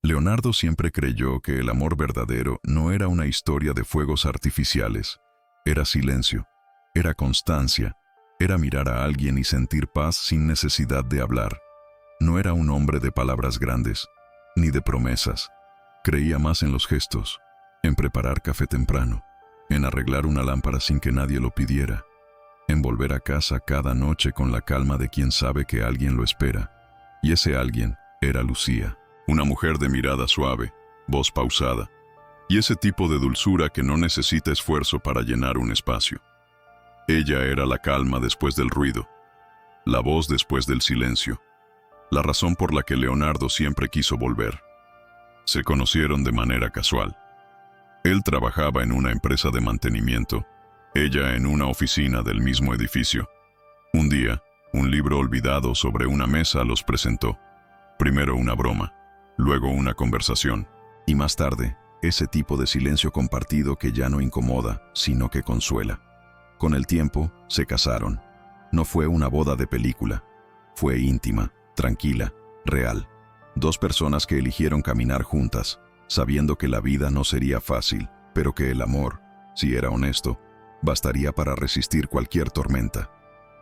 Leonardo siempre creyó que el amor verdadero no era una historia de fuegos artificiales. Era silencio, era constancia, era mirar a alguien y sentir paz sin necesidad de hablar. No era un hombre de palabras grandes, ni de promesas. Creía más en los gestos, en preparar café temprano, en arreglar una lámpara sin que nadie lo pidiera, en volver a casa cada noche con la calma de quien sabe que alguien lo espera. Y ese alguien era Lucía, una mujer de mirada suave, voz pausada, y ese tipo de dulzura que no necesita esfuerzo para llenar un espacio. Ella era la calma después del ruido, la voz después del silencio, la razón por la que Leonardo siempre quiso volver. Se conocieron de manera casual. Él trabajaba en una empresa de mantenimiento, ella en una oficina del mismo edificio. Un día, un libro olvidado sobre una mesa los presentó. Primero una broma, luego una conversación, y más tarde, ese tipo de silencio compartido que ya no incomoda, sino que consuela. Con el tiempo, se casaron. No fue una boda de película. Fue íntima, tranquila, real. Dos personas que eligieron caminar juntas, sabiendo que la vida no sería fácil, pero que el amor, si era honesto, bastaría para resistir cualquier tormenta.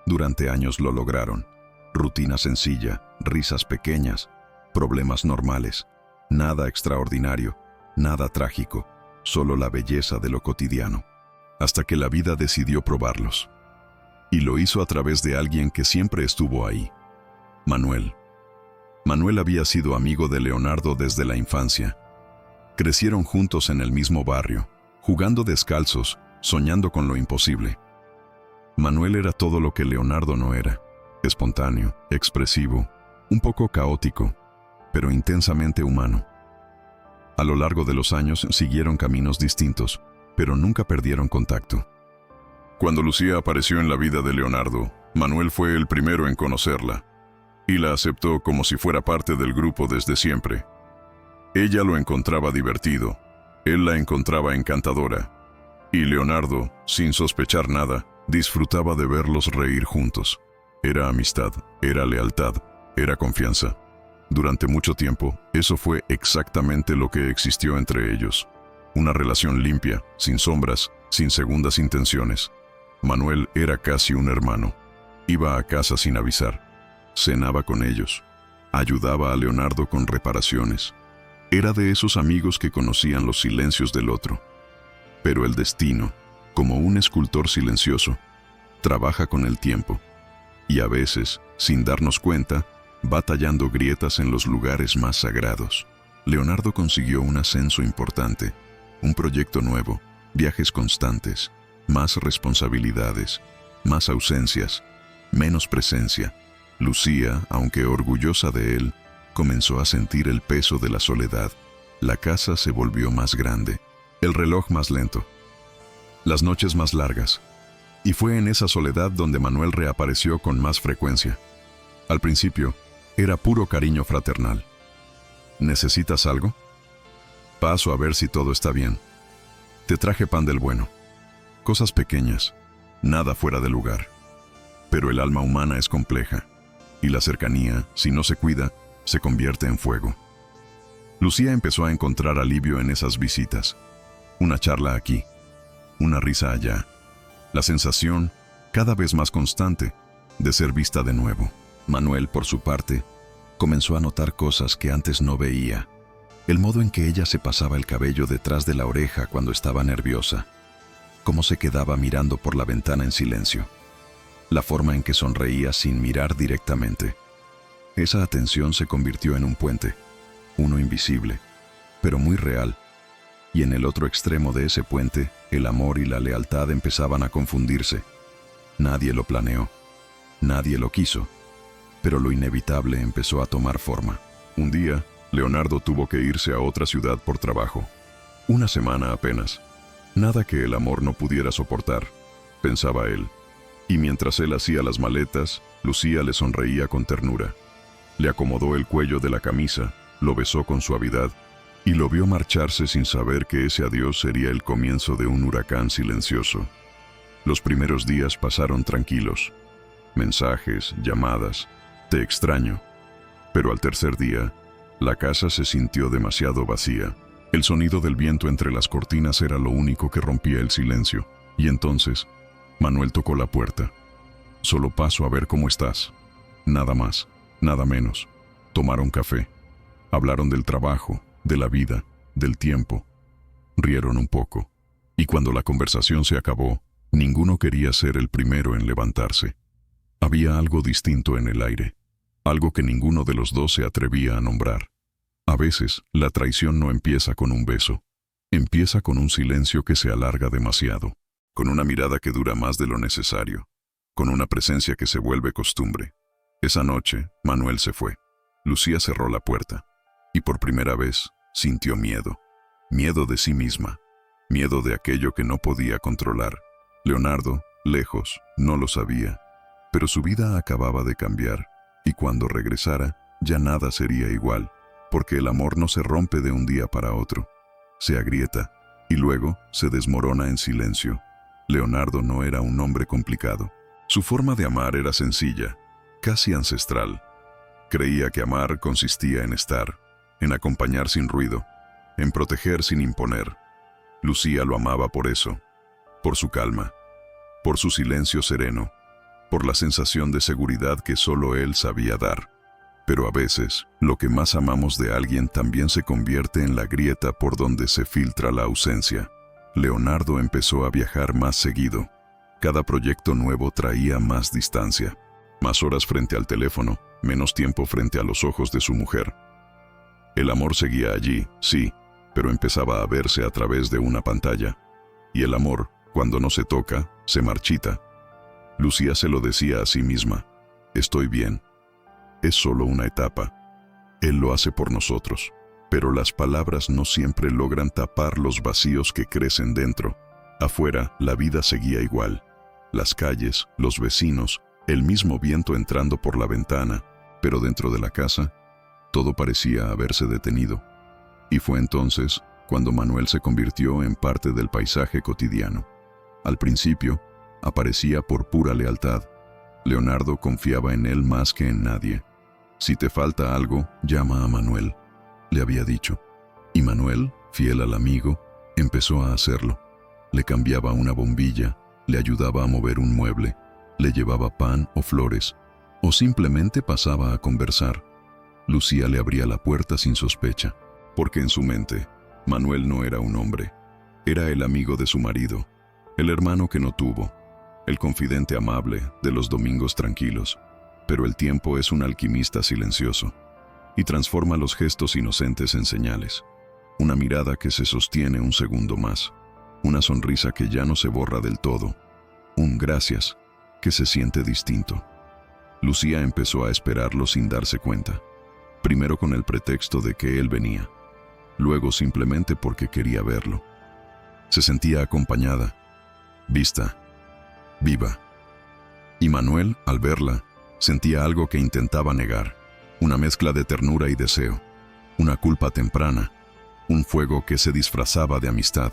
Durante años lo lograron. Rutina sencilla, risas pequeñas, problemas normales, nada extraordinario, nada trágico, solo la belleza de lo cotidiano. Hasta que la vida decidió probarlos. Y lo hizo a través de alguien que siempre estuvo ahí. Manuel. Manuel había sido amigo de Leonardo desde la infancia. Crecieron juntos en el mismo barrio, jugando descalzos, soñando con lo imposible. Manuel era todo lo que Leonardo no era. Espontáneo, expresivo, un poco caótico, pero intensamente humano. A lo largo de los años siguieron caminos distintos, pero nunca perdieron contacto. Cuando Lucía apareció en la vida de Leonardo, Manuel fue el primero en conocerla, y la aceptó como si fuera parte del grupo desde siempre. Ella lo encontraba divertido, él la encontraba encantadora, y Leonardo, sin sospechar nada, disfrutaba de verlos reír juntos. Era amistad, era lealtad, era confianza. Durante mucho tiempo, eso fue exactamente lo que existió entre ellos. Una relación limpia, sin sombras, sin segundas intenciones. Manuel era casi un hermano. Iba a casa sin avisar. Cenaba con ellos. Ayudaba a Leonardo con reparaciones. Era de esos amigos que conocían los silencios del otro. Pero el destino, como un escultor silencioso, trabaja con el tiempo. Y a veces, sin darnos cuenta, va tallando grietas en los lugares más sagrados. Leonardo consiguió un ascenso importante, un proyecto nuevo, viajes constantes, más responsabilidades, más ausencias, menos presencia. Lucía, aunque orgullosa de él, comenzó a sentir el peso de la soledad. La casa se volvió más grande, el reloj más lento, las noches más largas. Y fue en esa soledad donde Manuel reapareció con más frecuencia. Al principio, era puro cariño fraternal. ¿Necesitas algo? Paso a ver si todo está bien. Te traje pan del bueno. Cosas pequeñas, nada fuera de lugar. Pero el alma humana es compleja, y la cercanía, si no se cuida, se convierte en fuego. Lucía empezó a encontrar alivio en esas visitas. Una charla aquí, una risa allá. La sensación, cada vez más constante, de ser vista de nuevo. Manuel, por su parte, comenzó a notar cosas que antes no veía. El modo en que ella se pasaba el cabello detrás de la oreja cuando estaba nerviosa. Cómo se quedaba mirando por la ventana en silencio. La forma en que sonreía sin mirar directamente. Esa atención se convirtió en un puente, uno invisible, pero muy real. Y en el otro extremo de ese puente, el amor y la lealtad empezaban a confundirse. Nadie lo planeó, nadie lo quiso, pero lo inevitable empezó a tomar forma. Un día, Leonardo tuvo que irse a otra ciudad por trabajo. Una semana apenas. Nada que el amor no pudiera soportar, pensaba él. Y mientras él hacía las maletas, Lucía le sonreía con ternura. Le acomodó el cuello de la camisa, lo besó con suavidad, y lo vio marcharse sin saber que ese adiós sería el comienzo de un huracán silencioso. Los primeros días pasaron tranquilos. Mensajes, llamadas, te extraño. Pero al tercer día, La casa se sintió demasiado vacía. El sonido del viento entre las cortinas era lo único que rompía el silencio. Y entonces, Manuel tocó la puerta. «Solo paso a ver cómo estás». Nada más, nada menos. Tomaron café. Hablaron del trabajo, de la vida, del tiempo. Rieron un poco. Y cuando la conversación se acabó, ninguno quería ser el primero en levantarse. Había algo distinto en el aire, algo que ninguno de los dos se atrevía a nombrar. A veces, la traición no empieza con un beso. Empieza con un silencio que se alarga demasiado, con una mirada que dura más de lo necesario, con una presencia que se vuelve costumbre. Esa noche, Manuel se fue. Lucía cerró la puerta, y por primera vez sintió miedo. Miedo de sí misma, miedo de aquello que no podía controlar. Leonardo, lejos, no lo sabía, pero su vida acababa de cambiar, y cuando regresara, ya nada sería igual, porque el amor no se rompe de un día para otro. Se agrieta, y luego se desmorona en silencio. Leonardo no era un hombre complicado. Su forma de amar era sencilla, casi ancestral. Creía que amar consistía en estar, en acompañar sin ruido, en proteger sin imponer. Lucía lo amaba por eso, por su calma, por su silencio sereno, por la sensación de seguridad que solo él sabía dar. Pero a veces, lo que más amamos de alguien también se convierte en la grieta por donde se filtra la ausencia. Leonardo empezó a viajar más seguido. Cada proyecto nuevo traía más distancia, más horas frente al teléfono, menos tiempo frente a los ojos de su mujer. El amor seguía allí, sí, pero empezaba a verse a través de una pantalla. Y el amor, cuando no se toca, se marchita. Lucía se lo decía a sí misma: «Estoy bien. Es solo una etapa. Él lo hace por nosotros». Pero las palabras no siempre logran tapar los vacíos que crecen dentro. Afuera, la vida seguía igual. Las calles, los vecinos, el mismo viento entrando por la ventana, pero dentro de la casa, todo parecía haberse detenido. Y fue entonces cuando Manuel se convirtió en parte del paisaje cotidiano. Al principio, aparecía por pura lealtad. Leonardo confiaba en él más que en nadie. «Si te falta algo, llama a Manuel», le había dicho. Y Manuel, fiel al amigo, empezó a hacerlo. Le cambiaba una bombilla, le ayudaba a mover un mueble, le llevaba pan o flores, o simplemente pasaba a conversar. Lucía le abría la puerta sin sospecha, porque en su mente, Manuel no era un hombre. Era el amigo de su marido, el hermano que no tuvo, el confidente amable de los domingos tranquilos. Pero el tiempo es un alquimista silencioso y transforma los gestos inocentes en señales. Una mirada que se sostiene un segundo más, una sonrisa que ya no se borra del todo, un gracias que se siente distinto. Lucía empezó a esperarlo sin darse cuenta, primero con el pretexto de que él venía, luego simplemente porque quería verlo. Se sentía acompañada, vista, viva. Y Manuel, al verla, sentía algo que intentaba negar, una mezcla de ternura y deseo, una culpa temprana, un fuego que se disfrazaba de amistad.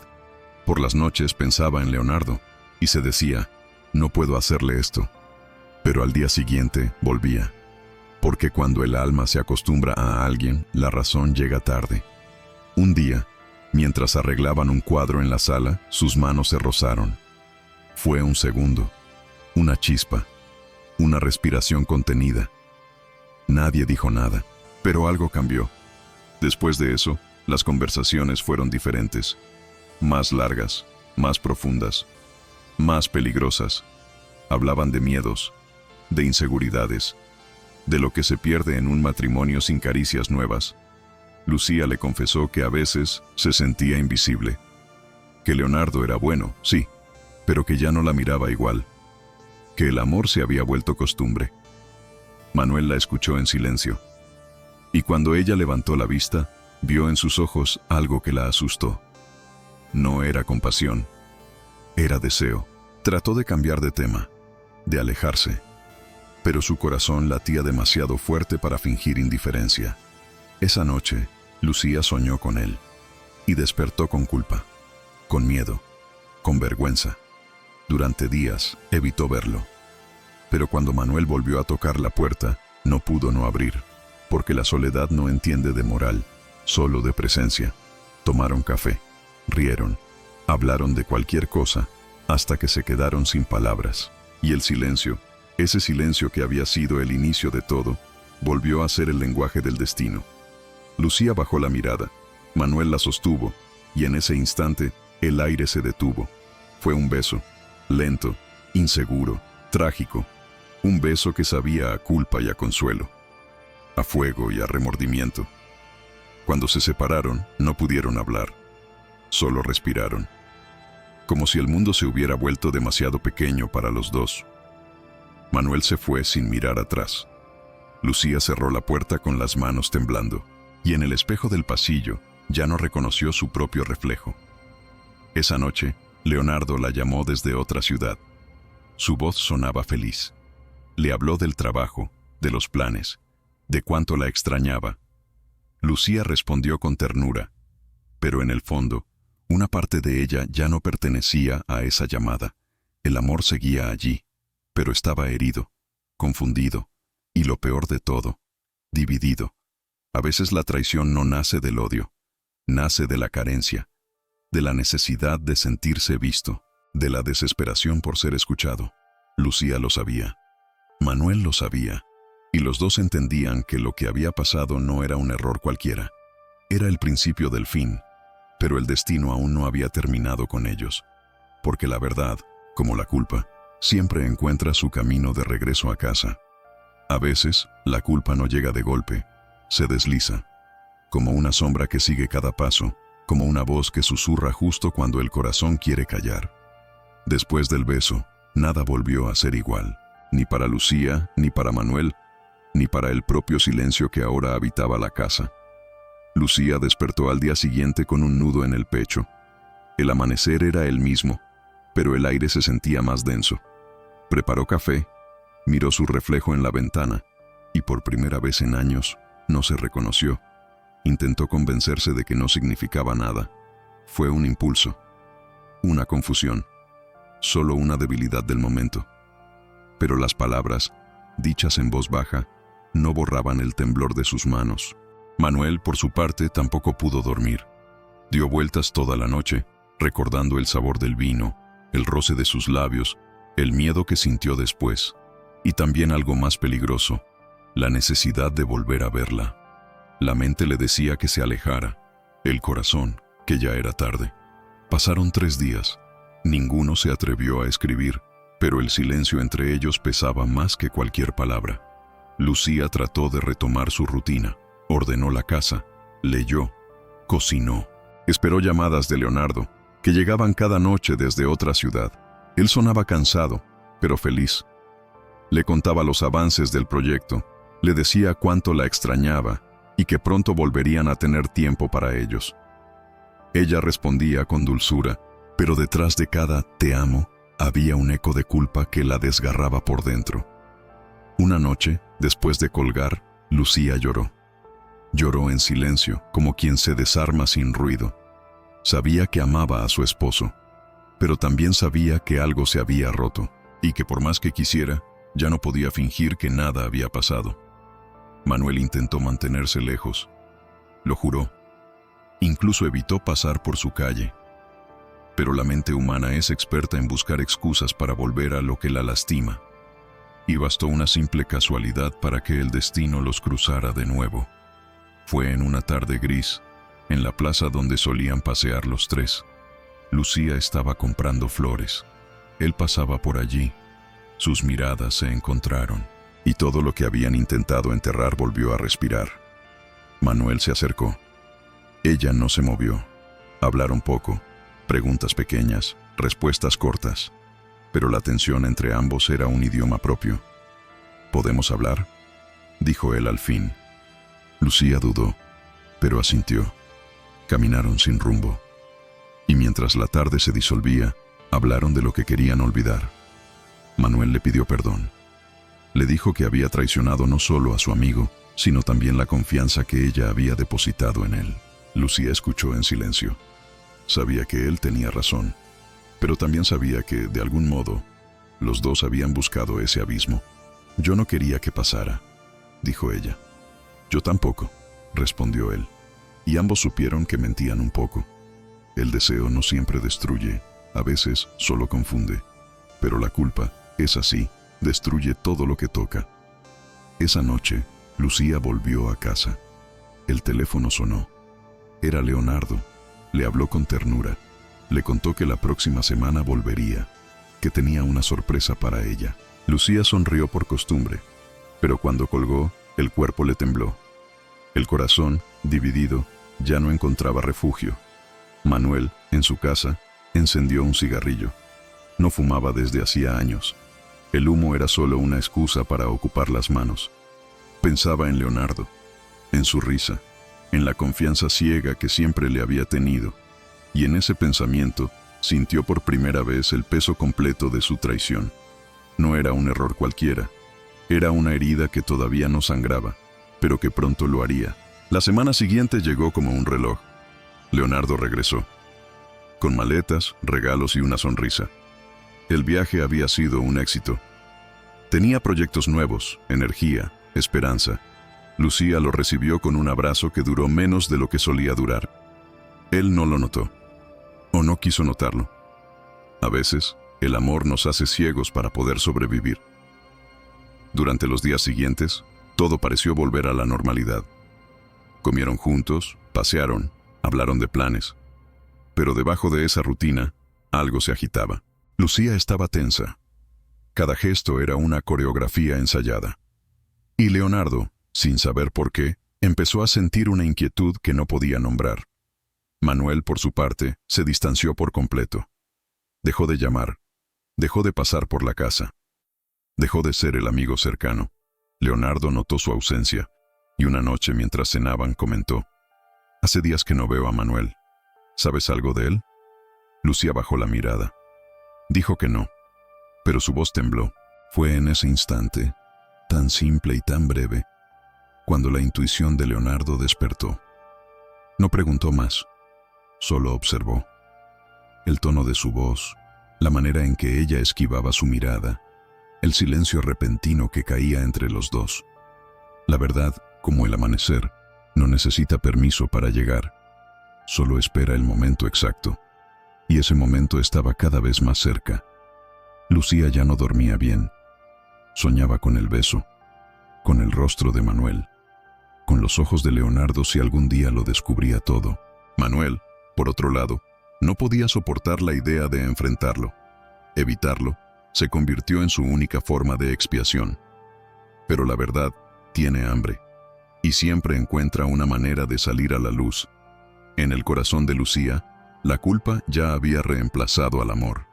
Por las noches pensaba en Leonardo y se decía: «No puedo hacerle esto». Pero al día siguiente volvía, porque cuando el alma se acostumbra a alguien, la razón llega tarde. Un día, mientras arreglaban un cuadro en la sala, sus manos se rozaron. Fue un segundo, una chispa, una respiración contenida. Nadie dijo nada, pero algo cambió. Después de eso, las conversaciones fueron diferentes, más largas, más profundas, más peligrosas. Hablaban de miedos, de inseguridades, de lo que se pierde en un matrimonio sin caricias nuevas. Lucía le confesó que a veces se sentía invisible, que Leonardo era bueno, sí, pero que ya no la miraba igual, que el amor se había vuelto costumbre. Manuel la escuchó en silencio, y cuando ella levantó la vista, vio en sus ojos algo que la asustó. No era compasión, era deseo. Trató de cambiar de tema, de alejarse, pero su corazón latía demasiado fuerte para fingir indiferencia. Esa noche, Lucía soñó con él, y despertó con culpa, con miedo, con vergüenza. Durante días evitó verlo. Pero cuando Manuel volvió a tocar la puerta, no pudo no abrir, porque la soledad no entiende de moral, solo de presencia. Tomaron café, rieron, hablaron de cualquier cosa, hasta que se quedaron sin palabras. Y el silencio, ese silencio que había sido el inicio de todo, volvió a ser el lenguaje del destino. Lucía bajó la mirada, Manuel la sostuvo, y en ese instante el aire se detuvo. Fue un beso, lento, inseguro, trágico, un beso que sabía a culpa y a consuelo, a fuego y a remordimiento. Cuando se separaron, no pudieron hablar, solo respiraron, como si el mundo se hubiera vuelto demasiado pequeño para los dos. Manuel se fue sin mirar atrás. Lucía cerró la puerta con las manos temblando, y en el espejo del pasillo ya no reconoció su propio reflejo. Esa noche, Leonardo la llamó desde otra ciudad. Su voz sonaba feliz. Le habló del trabajo, de los planes, de cuánto la extrañaba. Lucía respondió con ternura, pero en el fondo, una parte de ella ya no pertenecía a esa llamada. El amor seguía allí, pero estaba herido, confundido, y lo peor de todo, dividido. A veces la traición no nace del odio, nace de la carencia, de la necesidad de sentirse visto, de la desesperación por ser escuchado. Lucía lo sabía, Manuel lo sabía, y los dos entendían que lo que había pasado no era un error cualquiera, era el principio del fin, pero el destino aún no había terminado con ellos, porque la verdad, como la culpa, siempre encuentra su camino de regreso a casa. A veces, la culpa no llega de golpe, se desliza, como una sombra que sigue cada paso, como una voz que susurra justo cuando el corazón quiere callar. Después del beso, nada volvió a ser igual, ni para Lucía, ni para Manuel, ni para el propio silencio que ahora habitaba la casa. Lucía despertó al día siguiente con un nudo en el pecho. El amanecer era el mismo, pero el aire se sentía más denso. Preparó café, miró su reflejo en la ventana, y por primera vez en años, no se reconoció. Intentó convencerse de que no significaba nada. Fue un impulso, una confusión, solo una debilidad del momento. Pero las palabras, dichas en voz baja, no borraban el temblor de sus manos. Manuel, por su parte, tampoco pudo dormir. Dio vueltas toda la noche, recordando el sabor del vino, el roce de sus labios, el miedo que sintió después, y también algo más peligroso, la necesidad de volver a verla. La mente le decía que se alejara, el corazón, que ya era tarde. Pasaron 3 días. Ninguno se atrevió a escribir, pero el silencio entre ellos pesaba más que cualquier palabra. Lucía trató de retomar su rutina. Ordenó la casa, leyó, cocinó. Esperó llamadas de Leonardo, que llegaban cada noche desde otra ciudad. Él sonaba cansado, pero feliz. Le contaba los avances del proyecto, le decía cuánto la extrañaba y que pronto volverían a tener tiempo para ellos. Ella respondía con dulzura, pero detrás de cada «te amo» había un eco de culpa que la desgarraba por dentro. Una noche, después de colgar, Lucía lloró. Lloró en silencio, como quien se desarma sin ruido. Sabía que amaba a su esposo, pero también sabía que algo se había roto, y que por más que quisiera, ya no podía fingir que nada había pasado. Manuel intentó mantenerse lejos. Lo juró. Incluso evitó pasar por su calle. Pero la mente humana es experta en buscar excusas para volver a lo que la lastima. Y bastó una simple casualidad para que el destino los cruzara de nuevo. Fue en una tarde gris, en la plaza donde solían pasear los tres. Lucía estaba comprando flores. Él pasaba por allí. Sus miradas se encontraron, y todo lo que habían intentado enterrar volvió a respirar. Manuel se acercó. Ella no se movió. Hablaron poco, preguntas pequeñas, respuestas cortas, pero la tensión entre ambos era un idioma propio. ¿Podemos hablar?, dijo él al fin. Lucía dudó, pero asintió. Caminaron sin rumbo, y mientras la tarde se disolvía, hablaron de lo que querían olvidar. Manuel le pidió perdón. Le dijo que había traicionado no solo a su amigo, sino también la confianza que ella había depositado en él. Lucía escuchó en silencio. Sabía que él tenía razón, pero también sabía que, de algún modo, los dos habían buscado ese abismo. Yo no quería que pasara, dijo ella. Yo tampoco, respondió él, y ambos supieron que mentían un poco. El deseo no siempre destruye, a veces solo confunde, pero la culpa, es así, destruye todo lo que toca. Esa noche, Lucía volvió a casa. El teléfono sonó. Era Leonardo. Le habló con ternura. Le contó que la próxima semana volvería, que tenía una sorpresa para ella. Lucía sonrió por costumbre, pero cuando colgó, el cuerpo le tembló. El corazón, dividido, ya no encontraba refugio. Manuel, en su casa, encendió un cigarrillo. No fumaba desde hacía años. El humo era solo una excusa para ocupar las manos. Pensaba en Leonardo, en su risa, en la confianza ciega que siempre le había tenido, y en ese pensamiento sintió por primera vez el peso completo de su traición. No era un error cualquiera, era una herida que todavía no sangraba, pero que pronto lo haría. La semana siguiente llegó como un reloj. Leonardo regresó, con maletas, regalos y una sonrisa. El viaje había sido un éxito. Tenía proyectos nuevos, energía, esperanza. Lucía lo recibió con un abrazo que duró menos de lo que solía durar. Él no lo notó, o no quiso notarlo. A veces, el amor nos hace ciegos para poder sobrevivir. Durante los días siguientes, todo pareció volver a la normalidad. Comieron juntos, pasearon, hablaron de planes. Pero debajo de esa rutina, algo se agitaba. Lucía estaba tensa. Cada gesto era una coreografía ensayada. Y Leonardo, sin saber por qué, empezó a sentir una inquietud que no podía nombrar. Manuel, por su parte, se distanció por completo. Dejó de llamar. Dejó de pasar por la casa. Dejó de ser el amigo cercano. Leonardo notó su ausencia, y una noche mientras cenaban comentó: «Hace días que no veo a Manuel. ¿Sabes algo de él?». Lucía bajó la mirada. Dijo que no, pero su voz tembló. Fue en ese instante, tan simple y tan breve, cuando la intuición de Leonardo despertó. No preguntó más, solo observó. El tono de su voz, la manera en que ella esquivaba su mirada, el silencio repentino que caía entre los dos. La verdad, como el amanecer, no necesita permiso para llegar, solo espera el momento exacto. Y ese momento estaba cada vez más cerca. Lucía ya no dormía bien. Soñaba con el beso, con el rostro de Manuel, con los ojos de Leonardo si algún día lo descubría todo. Manuel, por otro lado, no podía soportar la idea de enfrentarlo. Evitarlo se convirtió en su única forma de expiación. Pero la verdad tiene hambre, y siempre encuentra una manera de salir a la luz. En el corazón de Lucía, la culpa ya había reemplazado al amor.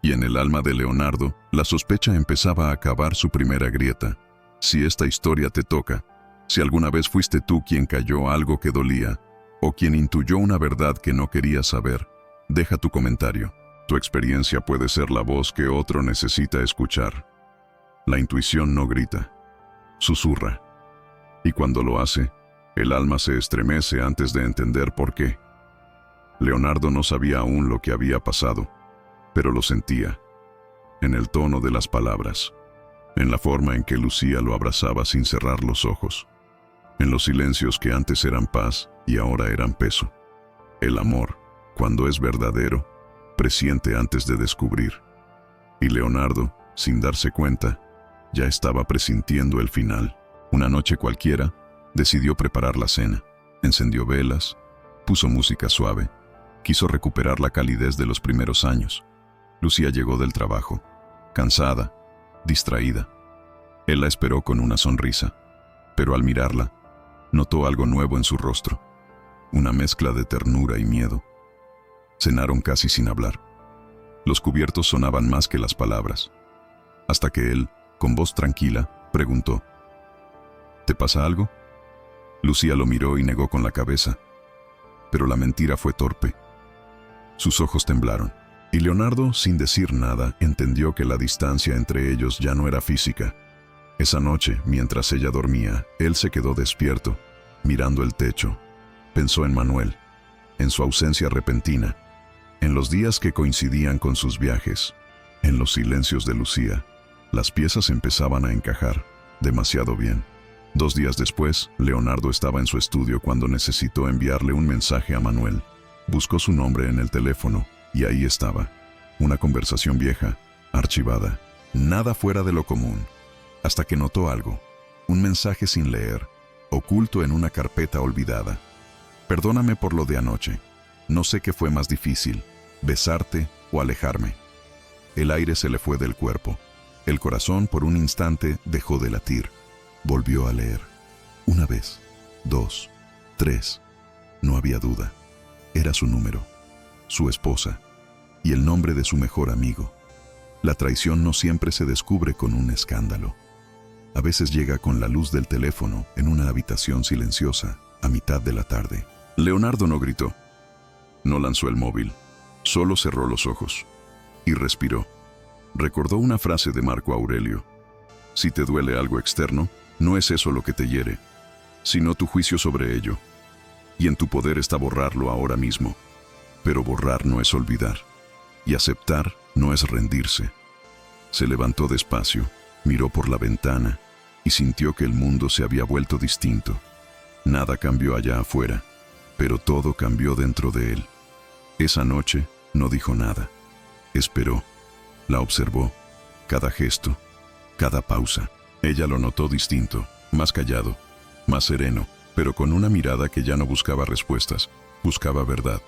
Y en el alma de Leonardo, la sospecha empezaba a cavar su primera grieta. Si esta historia te toca, si alguna vez fuiste tú quien cayó algo que dolía, o quien intuyó una verdad que no querías saber, deja tu comentario. Tu experiencia puede ser la voz que otro necesita escuchar. La intuición no grita, susurra. Y cuando lo hace, el alma se estremece antes de entender por qué. Leonardo no sabía aún lo que había pasado, pero lo sentía, en el tono de las palabras, en la forma en que Lucía lo abrazaba sin cerrar los ojos, en los silencios que antes eran paz y ahora eran peso. El amor, cuando es verdadero, presiente antes de descubrir. Y Leonardo, sin darse cuenta, ya estaba presintiendo el final. Una noche cualquiera, decidió preparar la cena. Encendió velas, puso música suave. Quiso recuperar la calidez de los primeros años. Lucía llegó del trabajo, cansada, distraída. Él la esperó con una sonrisa, pero al mirarla, notó algo nuevo en su rostro, una mezcla de ternura y miedo. Cenaron casi sin hablar. Los cubiertos sonaban más que las palabras, hasta que él, con voz tranquila, preguntó: ¿Te pasa algo? Lucía lo miró y negó con la cabeza, pero la mentira fue torpe. Sus ojos temblaron, y Leonardo, sin decir nada, entendió que la distancia entre ellos ya no era física. Esa noche, mientras ella dormía, él se quedó despierto, mirando el techo. Pensó en Manuel, en su ausencia repentina, en los días que coincidían con sus viajes, en los silencios de Lucía. Las piezas empezaban a encajar demasiado bien. 2 días después, Leonardo estaba en su estudio cuando necesitó enviarle un mensaje a Manuel. Buscó su nombre en el teléfono y ahí estaba. Una conversación vieja, archivada, nada fuera de lo común. Hasta que notó algo. Un mensaje sin leer, oculto en una carpeta olvidada. Perdóname por lo de anoche. No sé qué fue más difícil, besarte o alejarme. El aire se le fue del cuerpo. El corazón por un instante dejó de latir. Volvió a leer. 1 vez, 2, 3. No había duda. Era su número, su esposa y el nombre de su mejor amigo. La traición no siempre se descubre con un escándalo. A veces llega con la luz del teléfono en una habitación silenciosa a mitad de la tarde. Leonardo no gritó. No lanzó el móvil. Solo cerró los ojos y respiró. Recordó una frase de Marco Aurelio. Si te duele algo externo, no es eso lo que te hiere, sino tu juicio sobre ello. Y en tu poder está borrarlo ahora mismo. Pero borrar no es olvidar. Y aceptar no es rendirse. Se levantó despacio, miró por la ventana y sintió que el mundo se había vuelto distinto. Nada cambió allá afuera, pero todo cambió dentro de él. Esa noche no dijo nada. Esperó. La observó. Cada gesto, cada pausa. Ella lo notó distinto, más callado, más sereno, pero con una mirada que ya no buscaba respuestas, buscaba verdad.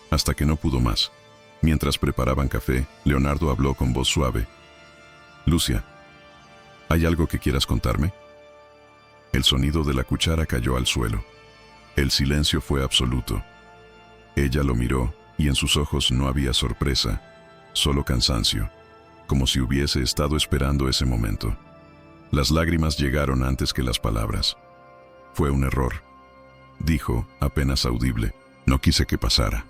Hasta que no pudo más. Mientras preparaban café, Leonardo habló con voz suave. Lucia, ¿hay algo que quieras contarme? El sonido de la cuchara cayó al suelo. El silencio fue absoluto. Ella lo miró y en sus ojos no había sorpresa, solo cansancio, como si hubiese estado esperando ese momento. Las lágrimas llegaron antes que las palabras. Fue un error, dijo, apenas audible. No quise que pasara.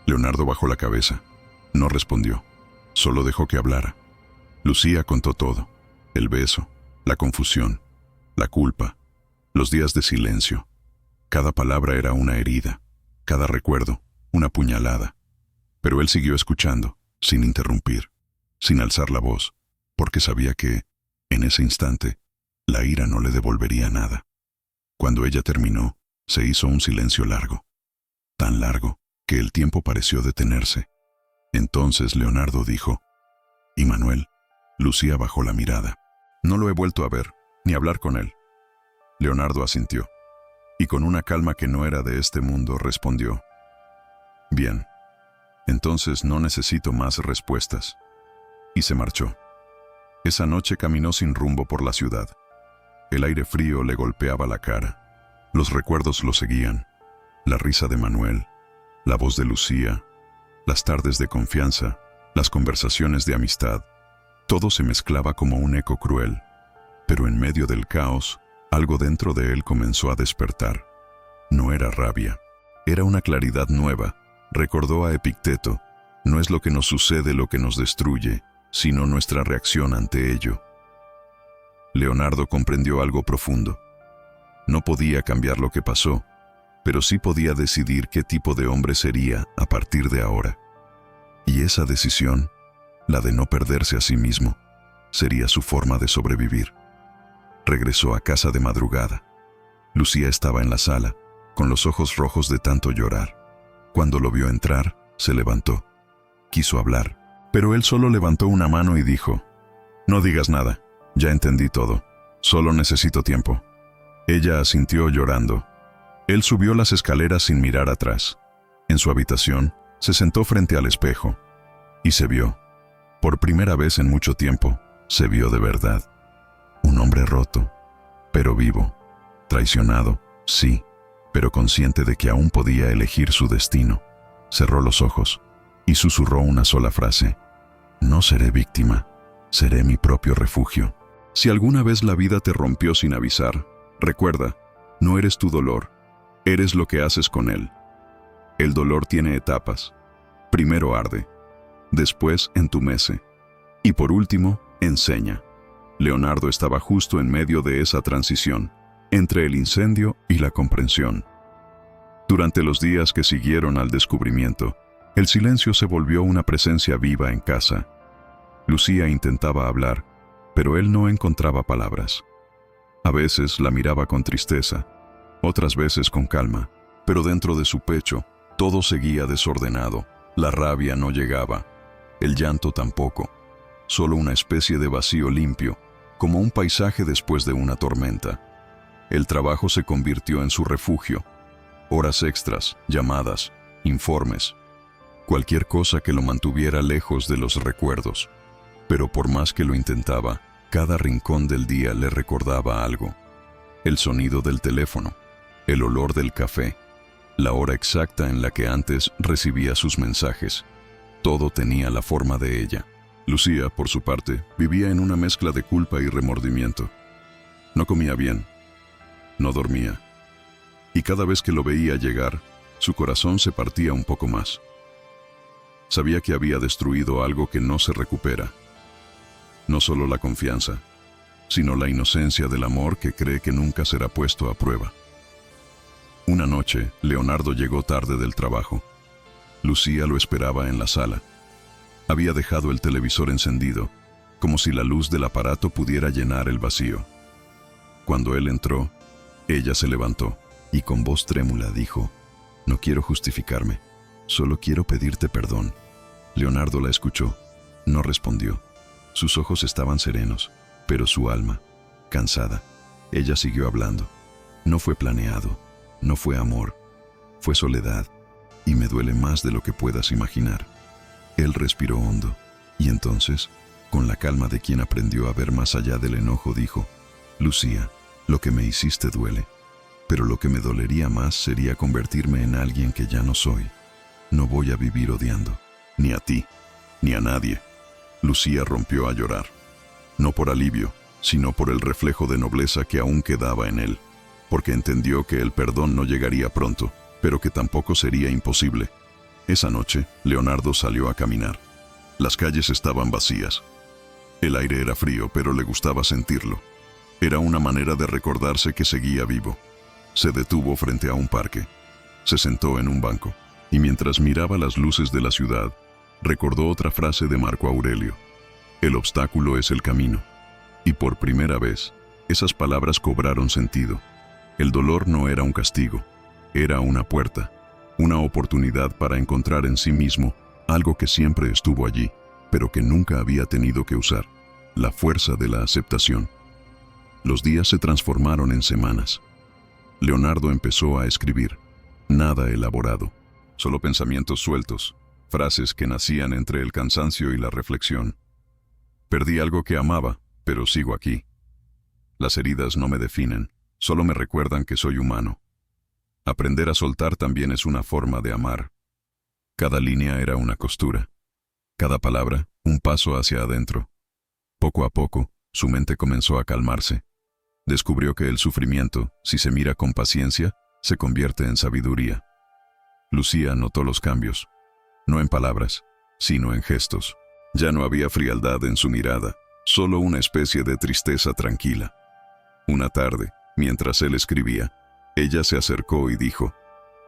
Leonardo bajó la cabeza. No respondió. Solo dejó que hablara. Lucía contó todo. El beso, la confusión, la culpa, los días de silencio. Cada palabra era una herida, cada recuerdo, una puñalada. Pero él siguió escuchando, sin interrumpir, sin alzar la voz, porque sabía que, en ese instante, la ira no le devolvería nada. Cuando ella terminó, se hizo un silencio largo, tan largo que el tiempo pareció detenerse. Entonces Leonardo dijo, ¿y Manuel? Lucía bajó la mirada. No lo he vuelto a ver, ni hablar con él. Leonardo asintió, y con una calma que no era de este mundo respondió, bien, entonces no necesito más respuestas. Y se marchó. Esa noche caminó sin rumbo por la ciudad. El aire frío le golpeaba la cara. Los recuerdos lo seguían. La risa de Manuel, la voz de Lucía, las tardes de confianza, las conversaciones de amistad. Todo se mezclaba como un eco cruel. Pero en medio del caos, algo dentro de él comenzó a despertar. No era rabia. Era una claridad nueva. Recordó a Epicteto. No es lo que nos sucede lo que nos destruye, sino nuestra reacción ante ello. Leonardo comprendió algo profundo. No podía cambiar lo que pasó, pero sí podía decidir qué tipo de hombre sería a partir de ahora. Y esa decisión, la de no perderse a sí mismo, sería su forma de sobrevivir. Regresó a casa de madrugada. Lucía estaba en la sala, con los ojos rojos de tanto llorar. Cuando lo vio entrar, se levantó. Quiso hablar, pero él solo levantó una mano y dijo, no digas nada, ya entendí todo, solo necesito tiempo. Ella asintió llorando. Él subió las escaleras sin mirar atrás. En su habitación, se sentó frente al espejo y se vio. Por primera vez en mucho tiempo, se vio de verdad. Un hombre roto, pero vivo, traicionado, sí, pero consciente de que aún podía elegir su destino. Cerró los ojos y susurró una sola frase. No seré víctima, seré mi propio refugio. Si alguna vez la vida te rompió sin avisar, recuerda, no eres tu dolor, eres lo que haces con él. El dolor tiene etapas. Primero arde, después entumece, y por último, enseña. Leonardo estaba justo en medio de esa transición, entre el incendio y la comprensión. Durante los días que siguieron al descubrimiento, el silencio se volvió una presencia viva en casa. Lucía intentaba hablar, pero él no encontraba palabras. A veces la miraba con tristeza, otras veces con calma, pero dentro de su pecho todo seguía desordenado. La rabia no llegaba, el llanto tampoco, solo una especie de vacío limpio, como un paisaje después de una tormenta. El trabajo se convirtió en su refugio. Horas extras, llamadas, informes, cualquier cosa que lo mantuviera lejos de los recuerdos. Pero por más que lo intentaba, cada rincón del día le recordaba algo. El sonido del teléfono, el olor del café, la hora exacta en la que antes recibía sus mensajes. Todo tenía la forma de ella. Lucía, por su parte, vivía en una mezcla de culpa y remordimiento. No comía bien, no dormía, y cada vez que lo veía llegar, su corazón se partía un poco más. Sabía que había destruido algo que no se recupera. No solo la confianza, sino la inocencia del amor que cree que nunca será puesto a prueba. Una noche, Leonardo llegó tarde del trabajo. Lucía lo esperaba en la sala. Había dejado el televisor encendido, como si la luz del aparato pudiera llenar el vacío. Cuando él entró, ella se levantó y con voz trémula dijo: «No quiero justificarme, solo quiero pedirte perdón». Leonardo la escuchó. No respondió. Sus ojos estaban serenos, pero su alma, cansada. Ella siguió hablando. «No fue planeado, no fue amor, fue soledad, y me duele más de lo que puedas imaginar». Él respiró hondo, y entonces, con la calma de quien aprendió a ver más allá del enojo, dijo: «Lucía, lo que me hiciste duele, pero lo que me dolería más sería convertirme en alguien que ya no soy. No voy a vivir odiando, ni a ti, ni a nadie». Lucía rompió a llorar, no por alivio, sino por el reflejo de nobleza que aún quedaba en él, porque entendió que el perdón no llegaría pronto, pero que tampoco sería imposible. Esa noche, Leonardo salió a caminar. Las calles estaban vacías. El aire era frío, pero le gustaba sentirlo. Era una manera de recordarse que seguía vivo. Se detuvo frente a un parque. Se sentó en un banco, y mientras miraba las luces de la ciudad, recordó otra frase de Marco Aurelio: «El obstáculo es el camino». Y por primera vez, esas palabras cobraron sentido. El dolor no era un castigo, era una puerta, una oportunidad para encontrar en sí mismo algo que siempre estuvo allí, pero que nunca había tenido que usar: la fuerza de la aceptación. Los días se transformaron en semanas. Leonardo empezó a escribir. Nada elaborado, solo pensamientos sueltos, frases que nacían entre el cansancio y la reflexión. «Perdí algo que amaba, pero sigo aquí. Las heridas no me definen, solo me recuerdan que soy humano. Aprender a soltar también es una forma de amar». Cada línea era una costura, cada palabra un paso hacia adentro. Poco a poco, su mente comenzó a calmarse. Descubrió que el sufrimiento, si se mira con paciencia, se convierte en sabiduría. Lucía notó los cambios, no en palabras, sino en gestos. Ya no había frialdad en su mirada, solo una especie de tristeza tranquila. Una tarde, mientras él escribía, ella se acercó y dijo: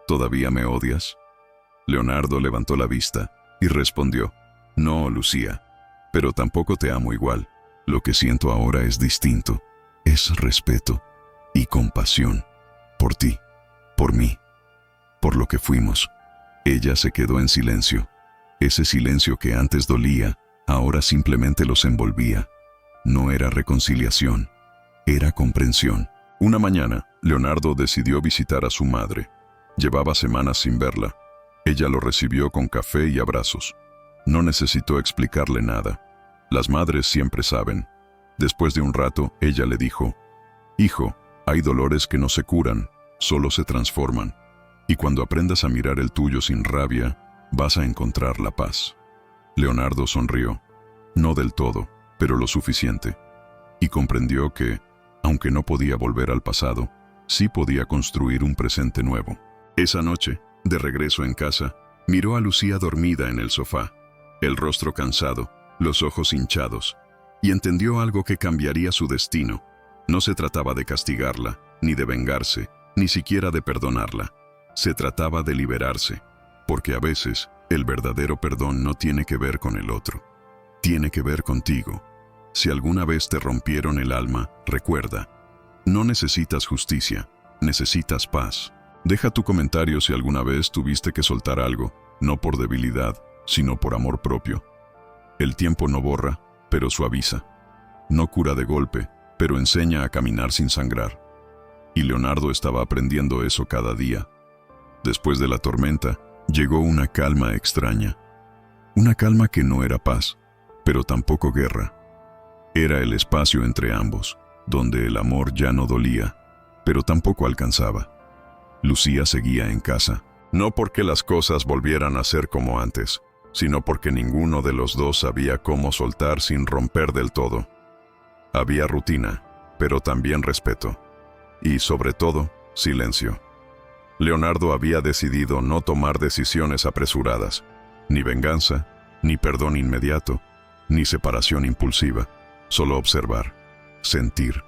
«¿Todavía me odias?». Leonardo levantó la vista y respondió: «No, Lucía, pero tampoco te amo igual. Lo que siento ahora es distinto. Es respeto y compasión por ti, por mí, por lo que fuimos». Ella se quedó en silencio. Ese silencio que antes dolía, ahora simplemente los envolvía. No era reconciliación, era comprensión. Una mañana, Leonardo decidió visitar a su madre. Llevaba semanas sin verla. Ella lo recibió con café y abrazos. No necesitó explicarle nada. Las madres siempre saben. Después de un rato, ella le dijo: «Hijo, hay dolores que no se curan, solo se transforman. Y cuando aprendas a mirar el tuyo sin rabia, vas a encontrar la paz». Leonardo sonrió. No del todo, pero lo suficiente. Y comprendió que, aunque no podía volver al pasado, sí podía construir un presente nuevo. Esa noche, de regreso en casa, miró a Lucía dormida en el sofá, el rostro cansado, los ojos hinchados, y entendió algo que cambiaría su destino. No se trataba de castigarla, ni de vengarse, ni siquiera de perdonarla. Se trataba de liberarse, porque a veces el verdadero perdón no tiene que ver con el otro, tiene que ver contigo. Si alguna vez te rompieron el alma, recuerda, No necesitas justicia, necesitas paz. Deja tu comentario si alguna vez tuviste que soltar algo, no por debilidad, sino por amor propio. El tiempo no borra, pero suaviza. No cura de golpe, pero enseña a caminar sin sangrar. Y Leonardo estaba aprendiendo eso cada día. Después de la tormenta, llegó una calma extraña. Una calma que no era paz, pero tampoco guerra. Era el espacio entre ambos, donde el amor ya no dolía, pero tampoco alcanzaba. Lucía seguía en casa, no porque las cosas volvieran a ser como antes, sino porque ninguno de los dos sabía cómo soltar sin romper del todo. Había rutina, pero también respeto. Y, sobre todo, silencio. Leonardo había decidido no tomar decisiones apresuradas, ni venganza, ni perdón inmediato, ni separación impulsiva, solo observar, sentir,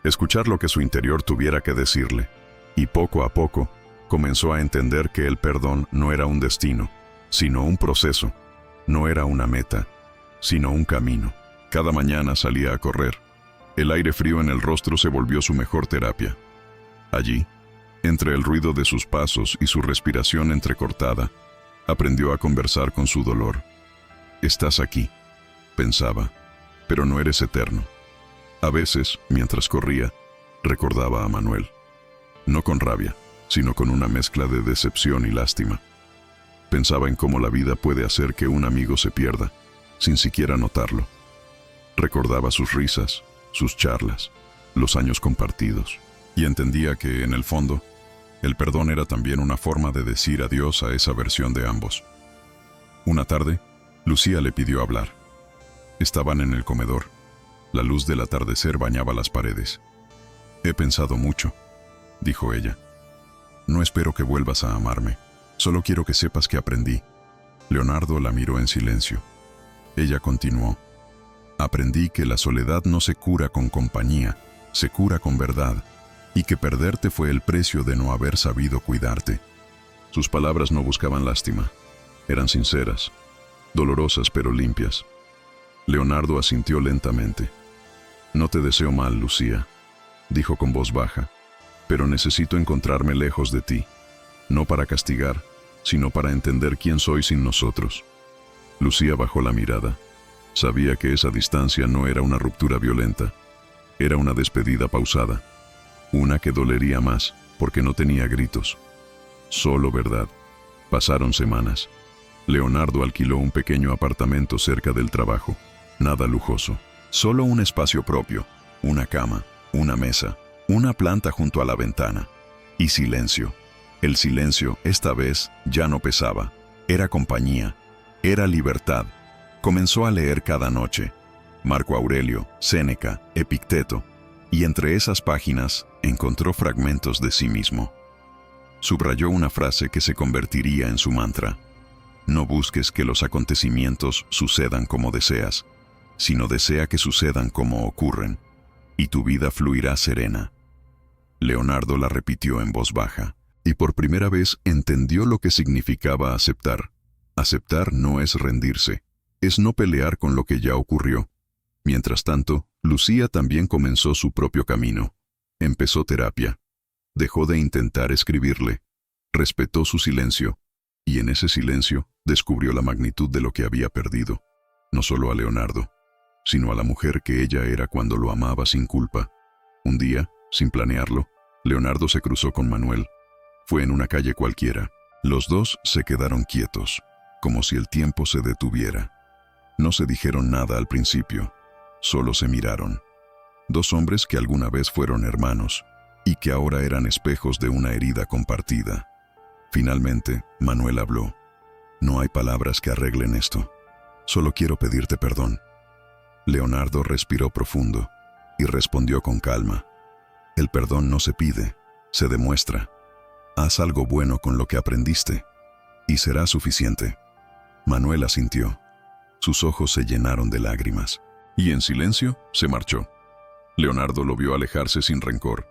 escuchar lo que su interior tuviera que decirle, y poco a poco comenzó a entender que el perdón no era un destino, sino un proceso, no era una meta, sino un camino. Cada mañana salía a correr. El aire frío en el rostro se volvió su mejor terapia. Allí, entre el ruido de sus pasos y su respiración entrecortada, aprendió a conversar con su dolor. «Estás aquí», pensaba, «pero no eres eterno». A veces, mientras corría, recordaba a Manuel. No con rabia, sino con una mezcla de decepción y lástima. Pensaba en cómo la vida puede hacer que un amigo se pierda, sin siquiera notarlo. Recordaba sus risas, sus charlas, los años compartidos, y entendía que, en el fondo, el perdón era también una forma de decir adiós a esa versión de ambos. Una tarde, Lucía le pidió hablar. Estaban en el comedor. La luz del atardecer bañaba las paredes. «He pensado mucho», dijo ella. «No espero que vuelvas a amarme. Solo quiero que sepas que aprendí». Leonardo la miró en silencio. Ella continuó. «Aprendí que la soledad no se cura con compañía, se cura con verdad, y que perderte fue el precio de no haber sabido cuidarte». Sus palabras no buscaban lástima. Eran sinceras, dolorosas pero limpias. Leonardo asintió lentamente. «No te deseo mal, Lucía», dijo con voz baja, «pero necesito encontrarme lejos de ti, no para castigar, sino para entender quién soy sin nosotros». Lucía bajó la mirada. Sabía que esa distancia no era una ruptura violenta, era una despedida pausada, una que dolería más porque no tenía gritos, solo verdad. Pasaron semanas. Leonardo alquiló un pequeño apartamento cerca del trabajo, nada lujoso, solo un espacio propio, una cama, una mesa, una planta junto a la ventana, y silencio. El silencio, esta vez, ya no pesaba, era compañía, era libertad. Comenzó a leer cada noche, Marco Aurelio, Séneca, Epicteto, y entre esas páginas encontró fragmentos de sí mismo. Subrayó una frase que se convertiría en su mantra: «No busques que los acontecimientos sucedan como deseas, sino desea que sucedan como ocurren, y tu vida fluirá serena». Leonardo la repitió en voz baja, y por primera vez entendió lo que significaba aceptar. Aceptar no es rendirse, es no pelear con lo que ya ocurrió. Mientras tanto, Lucía también comenzó su propio camino. Empezó terapia. Dejó de intentar escribirle. Respetó su silencio. Y en ese silencio descubrió la magnitud de lo que había perdido. No solo a Leonardo, sino a la mujer que ella era cuando lo amaba sin culpa. Un día, sin planearlo, Leonardo se cruzó con Manuel. Fue en una calle cualquiera. Los dos se quedaron quietos, como si el tiempo se detuviera. No se dijeron nada al principio, solo se miraron. Dos hombres que alguna vez fueron hermanos y que ahora eran espejos de una herida compartida. Finalmente, Manuel habló. «No hay palabras que arreglen esto. Solo quiero pedirte perdón». Leonardo respiró profundo y respondió con calma: «El perdón no se pide, se demuestra. Haz algo bueno con lo que aprendiste y será suficiente». Manuel asintió. Sus ojos se llenaron de lágrimas, y en silencio se marchó. Leonardo lo vio alejarse sin rencor,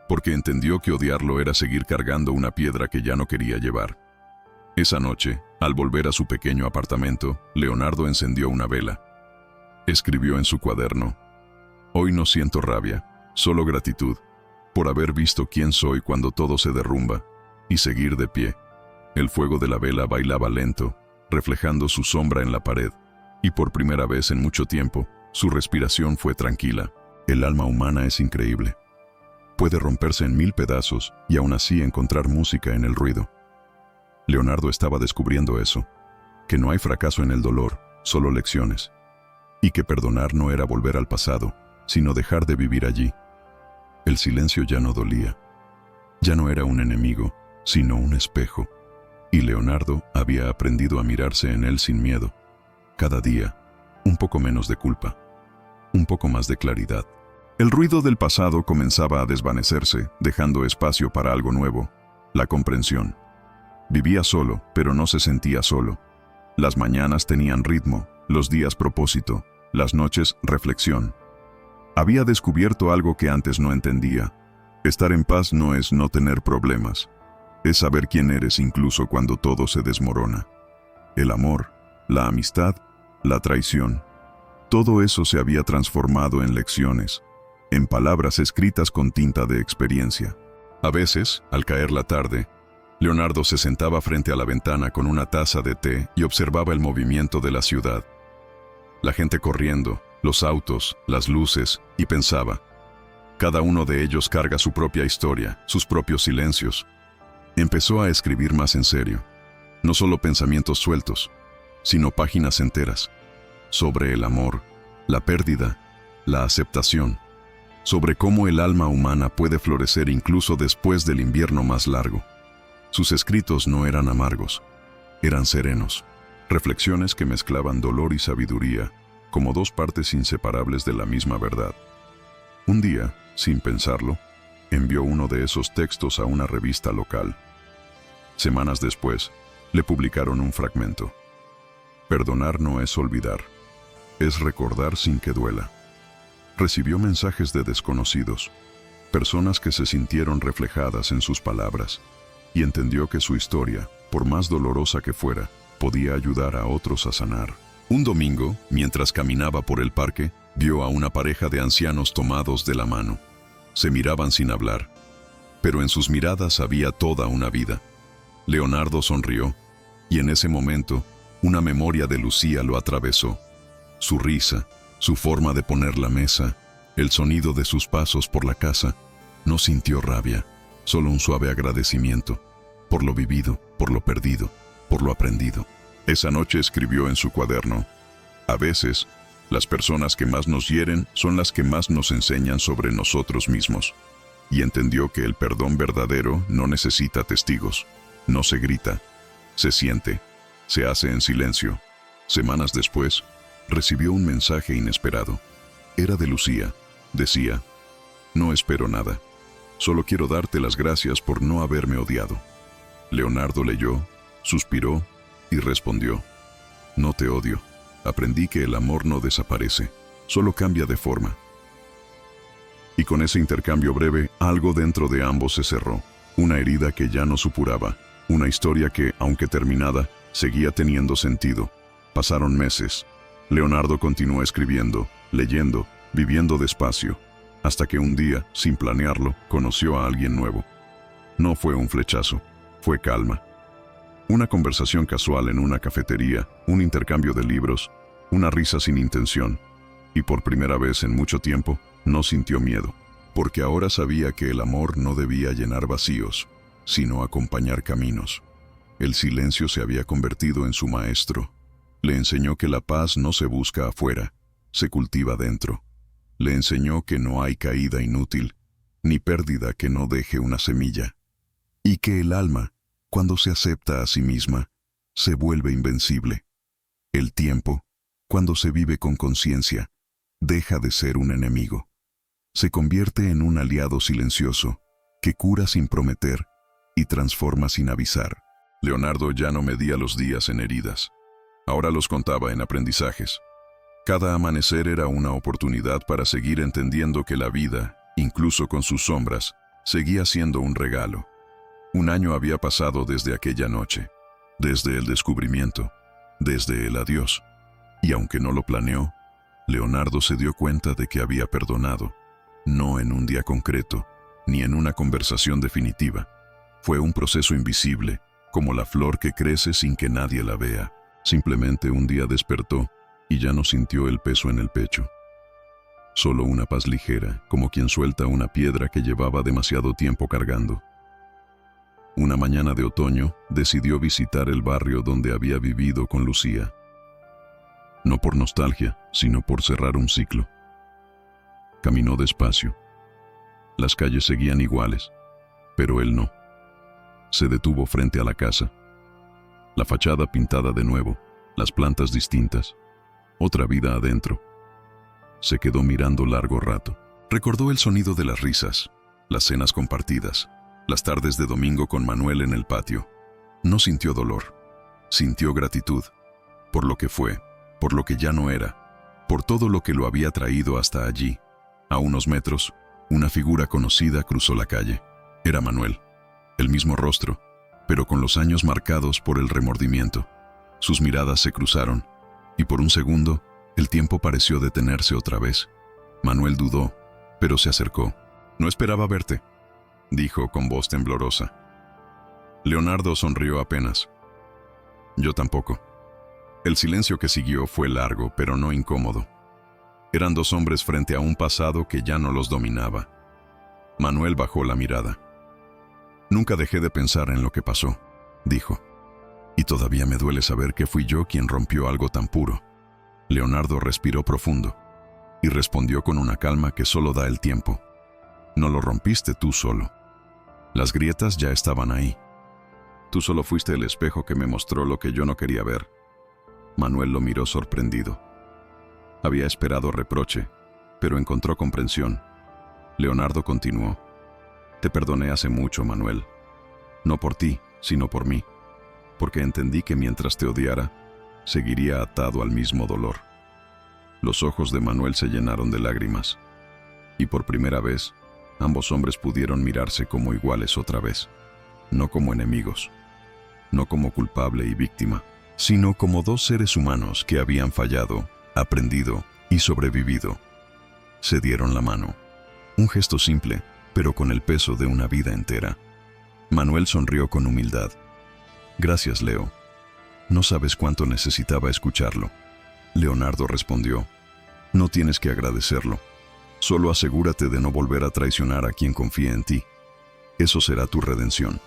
porque entendió que odiarlo era seguir cargando una piedra que ya no quería llevar. Esa noche, al volver a su pequeño apartamento, Leonardo encendió una vela. Escribió en su cuaderno: «Hoy no siento rabia, solo gratitud. por haber visto quién soy cuando todo se derrumba, y seguir de pie. El fuego de la vela bailaba lento, reflejando su sombra en la pared, y por primera vez en mucho tiempo, su respiración fue tranquila. El alma humana es increíble. Puede romperse en 1000 pedazos y aún así encontrar música en el ruido. Leonardo estaba descubriendo eso, que no hay fracaso en el dolor, solo lecciones, y que perdonar no era volver al pasado, sino dejar de vivir allí. El silencio ya no dolía. Ya no era un enemigo, sino un espejo, y Leonardo había aprendido a mirarse en él sin miedo. Cada día, un poco menos de culpa, un poco más de claridad. El ruido del pasado comenzaba a desvanecerse, dejando espacio para algo nuevo, la comprensión. Vivía solo, pero no se sentía solo. Las mañanas tenían ritmo, los días propósito, las noches reflexión. Había descubierto algo que antes no entendía. Estar en paz no es no tener problemas. Es saber quién eres incluso cuando todo se desmorona. El amor, la amistad, la traición. Todo eso se había transformado en lecciones, en palabras escritas con tinta de experiencia. A veces, al caer la tarde, Leonardo se sentaba frente a la ventana con una taza de té y observaba el movimiento de la ciudad. La gente corriendo, los autos, las luces, y pensaba, cada uno de ellos carga su propia historia, sus propios silencios. Empezó a escribir más en serio, no solo pensamientos sueltos, sino páginas enteras, sobre el amor, la pérdida, la aceptación, sobre cómo el alma humana puede florecer incluso después del invierno más largo. Sus escritos no eran amargos, eran serenos, reflexiones que mezclaban dolor y sabiduría, como dos partes inseparables de la misma verdad. Un día, sin pensarlo, envió uno de esos textos a una revista local. Semanas después, le publicaron un fragmento. Perdonar no es olvidar, es recordar sin que duela. Recibió mensajes de desconocidos, personas que se sintieron reflejadas en sus palabras, y entendió que su historia, por más dolorosa que fuera, podía ayudar a otros a sanar. Un domingo, mientras caminaba por el parque, vio a una pareja de ancianos tomados de la mano. Se miraban sin hablar, pero en sus miradas había toda una vida. Leonardo sonrió, y en ese momento, una memoria de Lucía lo atravesó. Su risa, su forma de poner la mesa, el sonido de sus pasos por la casa. No sintió rabia, solo un suave agradecimiento, por lo vivido, por lo perdido, por lo aprendido. Esa noche escribió en su cuaderno, a veces, las personas que más nos hieren son las que más nos enseñan sobre nosotros mismos. Y entendió que el perdón verdadero no necesita testigos, no se grita, se siente, se hace en silencio. Semanas después, recibió un mensaje inesperado. Era de Lucía. Decía, no espero nada, solo quiero darte las gracias por no haberme odiado. Leonardo leyó, suspiró y respondió, no te odio, aprendí que el amor no desaparece, solo cambia de forma. Y con ese intercambio breve, algo dentro de ambos se cerró, una herida que ya no supuraba, una historia que, aunque terminada, seguía teniendo sentido. Pasaron meses. Leonardo continuó escribiendo, leyendo, viviendo despacio, hasta que un día, sin planearlo, conoció a alguien nuevo. No fue un flechazo, fue calma. Una conversación casual en una cafetería, un intercambio de libros, una risa sin intención, y por primera vez en mucho tiempo, no sintió miedo, porque ahora sabía que el amor no debía llenar vacíos, sino acompañar caminos. El silencio se había convertido en su maestro. Le enseñó que la paz no se busca afuera, se cultiva dentro. Le enseñó que no hay caída inútil, ni pérdida que no deje una semilla. Y que el alma, cuando se acepta a sí misma, se vuelve invencible. El tiempo, cuando se vive con conciencia, deja de ser un enemigo. Se convierte en un aliado silencioso, que cura sin prometer y transforma sin avisar. Leonardo ya no medía los días en heridas. Ahora los contaba en aprendizajes. Cada amanecer era una oportunidad para seguir entendiendo que la vida, incluso con sus sombras, seguía siendo un regalo. Un año había pasado desde aquella noche, desde el descubrimiento, desde el adiós. Y aunque no lo planeó, Leonardo se dio cuenta de que había perdonado, no en un día concreto, ni en una conversación definitiva. Fue un proceso invisible, como la flor que crece sin que nadie la vea. Simplemente un día despertó y ya no sintió el peso en el pecho. Solo una paz ligera, como quien suelta una piedra que llevaba demasiado tiempo cargando. Una mañana de otoño, decidió visitar el barrio donde había vivido con Lucía. No por nostalgia, sino por cerrar un ciclo. Caminó despacio. Las calles seguían iguales, pero él no. Se detuvo frente a la casa. La fachada pintada de nuevo, las plantas distintas, otra vida adentro. Se quedó mirando largo rato. Recordó el sonido de las risas, las cenas compartidas, las tardes de domingo con Manuel en el patio. No sintió dolor, sintió gratitud, por lo que fue, por lo que ya no era, por todo lo que lo había traído hasta allí. A unos metros, una figura conocida cruzó la calle. Era Manuel, el mismo rostro, pero con los años marcados por el remordimiento. Sus miradas se cruzaron, y por un segundo, el tiempo pareció detenerse otra vez. Manuel dudó, pero se acercó. «No esperaba verte», dijo con voz temblorosa. Leonardo sonrió apenas. «Yo tampoco». El silencio que siguió fue largo, pero no incómodo. Eran dos hombres frente a un pasado que ya no los dominaba. Manuel bajó la mirada. «Nunca dejé de pensar en lo que pasó», dijo. «Y todavía me duele saber que fui yo quien rompió algo tan puro». Leonardo respiró profundo y respondió con una calma que solo da el tiempo. «No lo rompiste tú solo. Las grietas ya estaban ahí. Tú solo fuiste el espejo que me mostró lo que yo no quería ver». Manuel lo miró sorprendido. Había esperado reproche, pero encontró comprensión. Leonardo continuó. «Te perdoné hace mucho, Manuel. No por ti, sino por mí. Porque entendí que mientras te odiara, seguiría atado al mismo dolor». Los ojos de Manuel se llenaron de lágrimas. Y por primera vez, ambos hombres pudieron mirarse como iguales otra vez. No como enemigos. No como culpable y víctima, sino como dos seres humanos que habían fallado, aprendido y sobrevivido. Se dieron la mano. Un gesto simple, pero con el peso de una vida entera. Manuel sonrió con humildad. «Gracias, Leo. No sabes cuánto necesitaba escucharlo». Leonardo respondió. «No tienes que agradecerlo. Solo asegúrate de no volver a traicionar a quien confía en ti. Eso será tu redención».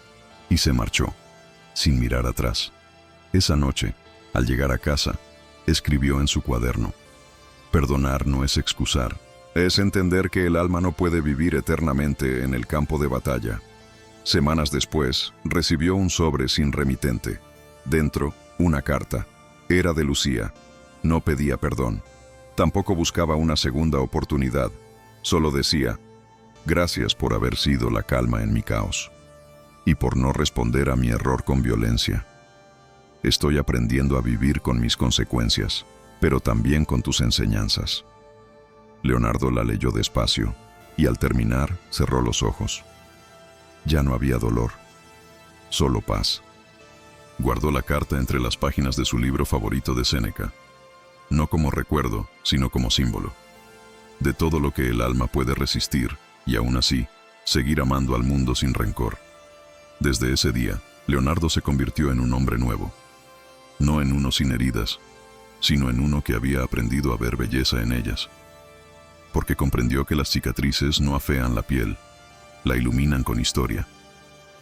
Y se marchó, sin mirar atrás. Esa noche, al llegar a casa, escribió en su cuaderno: «Perdonar no es excusar. Es entender que el alma no puede vivir eternamente en el campo de batalla». Semanas después, recibió un sobre sin remitente. Dentro, una carta. Era de Lucía. No pedía perdón. Tampoco buscaba una segunda oportunidad. Solo decía: «Gracias por haber sido la calma en mi caos. Y por no responder a mi error con violencia. Estoy aprendiendo a vivir con mis consecuencias, pero también con tus enseñanzas». Leonardo la leyó despacio, y al terminar, cerró los ojos. Ya no había dolor, solo paz. Guardó la carta entre las páginas de su libro favorito de Séneca, no como recuerdo, sino como símbolo de todo lo que el alma puede resistir y aún así, seguir amando al mundo sin rencor. Desde ese día, Leonardo se convirtió en un hombre nuevo, no en uno sin heridas, sino en uno que había aprendido a ver belleza en ellas. Porque comprendió que las cicatrices no afean la piel, la iluminan con historia.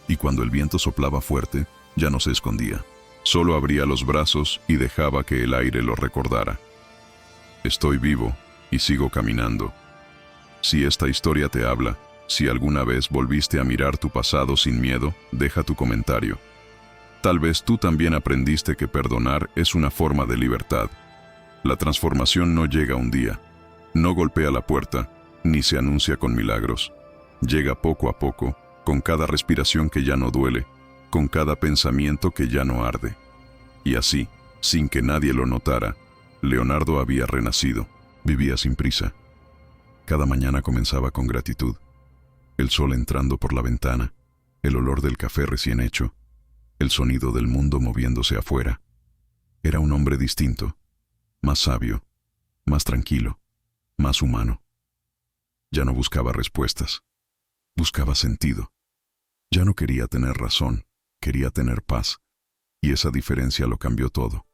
Y cuando el viento soplaba fuerte, ya no se escondía. Solo abría los brazos y dejaba que el aire lo recordara. Estoy vivo y sigo caminando. Si esta historia te habla, si alguna vez volviste a mirar tu pasado sin miedo, deja tu comentario. Tal vez tú también aprendiste que perdonar es una forma de libertad. La transformación no llega un día, no golpea la puerta, ni se anuncia con milagros. Llega poco a poco, con cada respiración que ya no duele, con cada pensamiento que ya no arde. Y así, sin que nadie lo notara, Leonardo había renacido. Vivía sin prisa. Cada mañana comenzaba con gratitud. El sol entrando por la ventana, el olor del café recién hecho, el sonido del mundo moviéndose afuera. Era un hombre distinto, más sabio, más tranquilo, más humano. Ya no buscaba respuestas. Buscaba sentido. Ya no quería tener razón, quería tener paz. Y esa diferencia lo cambió todo.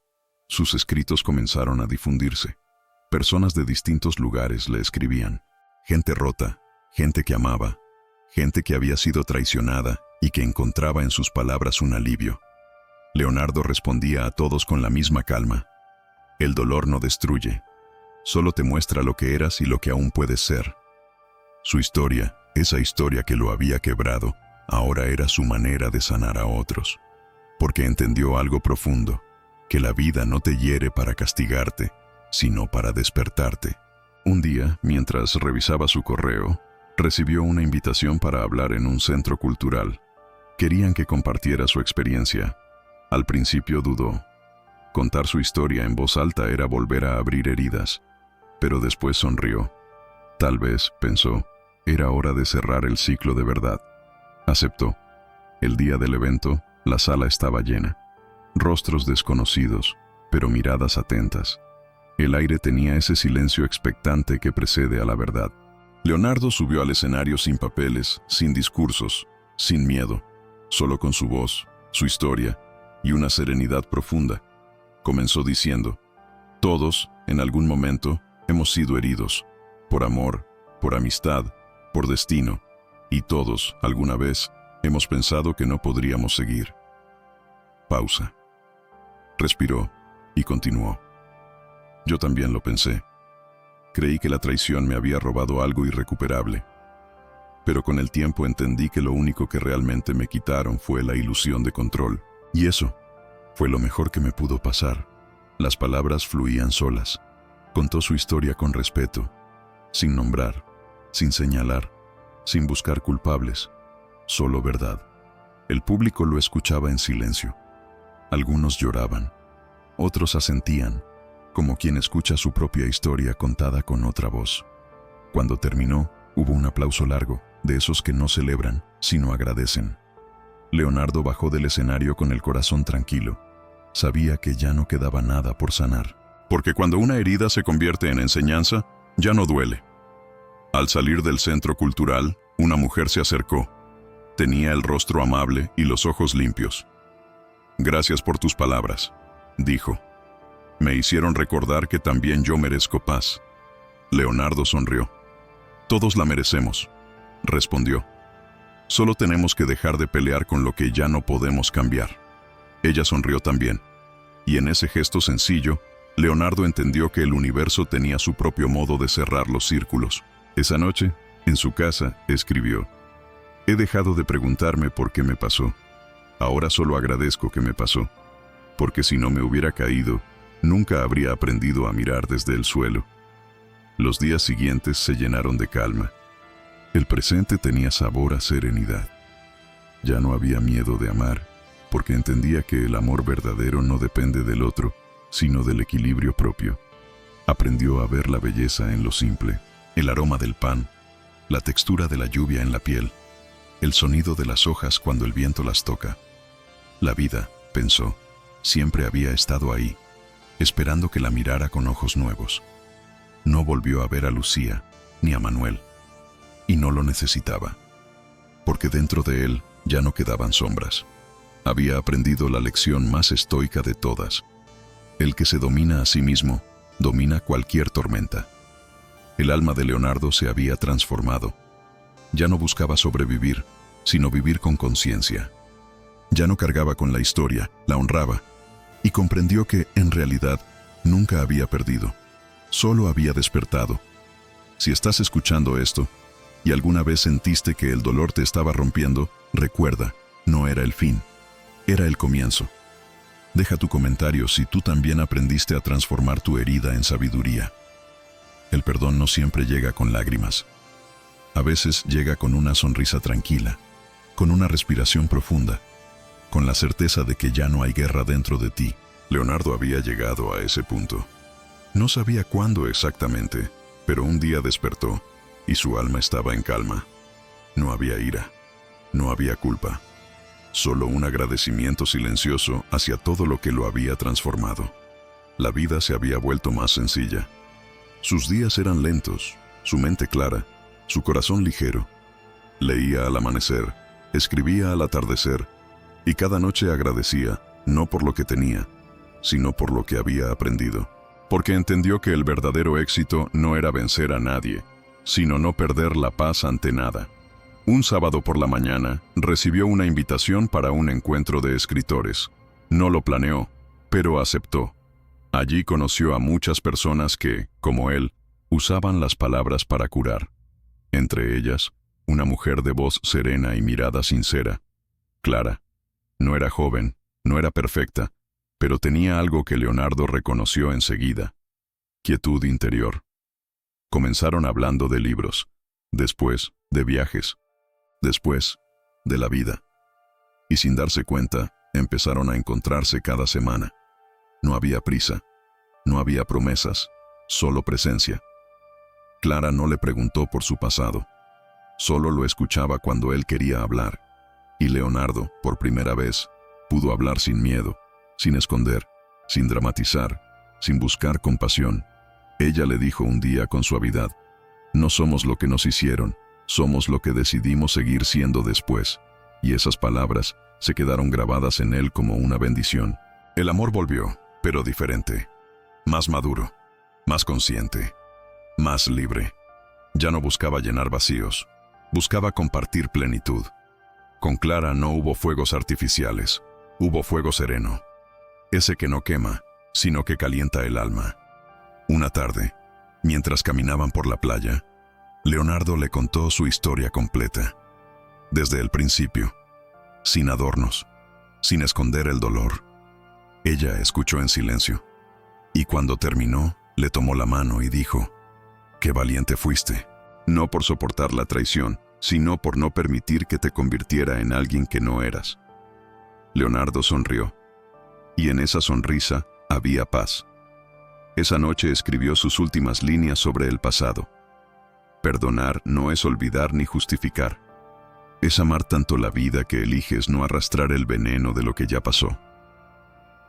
Sus escritos comenzaron a difundirse. Personas de distintos lugares le escribían. Gente rota, gente que amaba, gente que había sido traicionada y que encontraba en sus palabras un alivio. Leonardo respondía a todos con la misma calma. El dolor no destruye, solo te muestra lo que eras y lo que aún puedes ser. Su historia, esa historia que lo había quebrado, ahora era su manera de sanar a otros. Porque entendió algo profundo, que la vida no te hiere para castigarte, sino para despertarte. Un día, mientras revisaba su correo, recibió una invitación para hablar en un centro cultural. Querían que compartiera su experiencia. Al principio dudó. Contar su historia en voz alta era volver a abrir heridas, pero después sonrió. Tal vez, pensó, era hora de cerrar el ciclo de verdad. Aceptó. El día del evento, la sala estaba llena. Rostros desconocidos, pero miradas atentas. El aire tenía ese silencio expectante que precede a la verdad. Leonardo subió al escenario sin papeles, sin discursos, sin miedo, solo con su voz, su historia y una serenidad profunda. Comenzó diciendo: todos, en algún momento, hemos sido heridos, por amor, por amistad, por destino, y todos, alguna vez, hemos pensado que no podríamos seguir. Pausa. Respiró y continuó. Yo también lo pensé. Creí que la traición me había robado algo irrecuperable. Pero con el tiempo entendí que lo único que realmente me quitaron fue la ilusión de control. Y eso fue lo mejor que me pudo pasar. Las palabras fluían solas. Contó su historia con respeto, sin nombrar, sin señalar, sin buscar culpables, solo verdad. El público lo escuchaba en silencio. Algunos lloraban, otros asentían, como quien escucha su propia historia contada con otra voz. Cuando terminó, hubo un aplauso largo, de esos que no celebran, sino agradecen. Leonardo bajó del escenario con el corazón tranquilo. Sabía que ya no quedaba nada por sanar. Porque cuando una herida se convierte en enseñanza, ya no duele. Al salir del centro cultural, una mujer se acercó. Tenía el rostro amable y los ojos limpios. Gracias por tus palabras, dijo. Me hicieron recordar que también yo merezco paz. Leonardo sonrió. Todos la merecemos, respondió. Solo tenemos que dejar de pelear con lo que ya no podemos cambiar. Ella sonrió también. Y en ese gesto sencillo, Leonardo entendió que el universo tenía su propio modo de cerrar los círculos. Esa noche, en su casa, escribió: he dejado de preguntarme por qué me pasó. Ahora solo agradezco que me pasó. Porque si no me hubiera caído, nunca habría aprendido a mirar desde el suelo. Los días siguientes se llenaron de calma. El presente tenía sabor a serenidad. Ya no había miedo de amar, porque entendía que el amor verdadero no depende del otro, sino del equilibrio propio. Aprendió a ver la belleza en lo simple, el aroma del pan, la textura de la lluvia en la piel, el sonido de las hojas cuando el viento las toca. La vida, pensó, siempre había estado ahí, esperando que la mirara con ojos nuevos. No volvió a ver a Lucía, ni a Manuel, y no lo necesitaba, porque dentro de él ya no quedaban sombras. Había aprendido la lección más estoica de todas. El que se domina a sí mismo, domina cualquier tormenta. El alma de Leonardo se había transformado. Ya no buscaba sobrevivir, sino vivir con conciencia. Ya no cargaba con la historia, la honraba, y comprendió que, en realidad, nunca había perdido. Solo había despertado. Si estás escuchando esto, y alguna vez sentiste que el dolor te estaba rompiendo, recuerda, no era el fin, era el comienzo. Deja tu comentario si tú también aprendiste a transformar tu herida en sabiduría. El perdón no siempre llega con lágrimas. A veces llega con una sonrisa tranquila, con una respiración profunda, con la certeza de que ya no hay guerra dentro de ti. Leonardo había llegado a ese punto. No sabía cuándo exactamente, pero un día despertó y su alma estaba en calma. No había ira, no había culpa, solo un agradecimiento silencioso hacia todo lo que lo había transformado. La vida se había vuelto más sencilla. Sus días eran lentos, su mente clara, su corazón ligero. Leía al amanecer, escribía al atardecer, y cada noche agradecía, no por lo que tenía, sino por lo que había aprendido. Porque entendió que el verdadero éxito no era vencer a nadie, sino no perder la paz ante nada. Un sábado por la mañana, recibió una invitación para un encuentro de escritores. No lo planeó, pero aceptó. Allí conoció a muchas personas que, como él, usaban las palabras para curar. Entre ellas, una mujer de voz serena y mirada sincera. Clara. No era joven, no era perfecta, pero tenía algo que Leonardo reconoció enseguida: quietud interior. Comenzaron hablando de libros, después de viajes, después de la vida. Y sin darse cuenta, empezaron a encontrarse cada semana. No había prisa, no había promesas, solo presencia. Clara no le preguntó por su pasado, solo lo escuchaba cuando él quería hablar. Y Leonardo, por primera vez, pudo hablar sin miedo, sin esconder, sin dramatizar, sin buscar compasión. Ella le dijo un día con suavidad: no somos lo que nos hicieron, somos lo que decidimos seguir siendo después. Y esas palabras se quedaron grabadas en él como una bendición. El amor volvió, pero diferente, más maduro, más consciente, más libre. Ya no buscaba llenar vacíos, buscaba compartir plenitud. Con Clara no hubo fuegos artificiales, hubo fuego sereno, ese que no quema, sino que calienta el alma. Una tarde, mientras caminaban por la playa, Leonardo le contó su historia completa, desde el principio, sin adornos, sin esconder el dolor. Ella escuchó en silencio, y cuando terminó, le tomó la mano y dijo: «Qué valiente fuiste, no por soportar la traición, sino por no permitir que te convirtiera en alguien que no eras». Leonardo sonrió, y en esa sonrisa había paz. Esa noche escribió sus últimas líneas sobre el pasado. Perdonar no es olvidar ni justificar. Es amar tanto la vida que eliges no arrastrar el veneno de lo que ya pasó.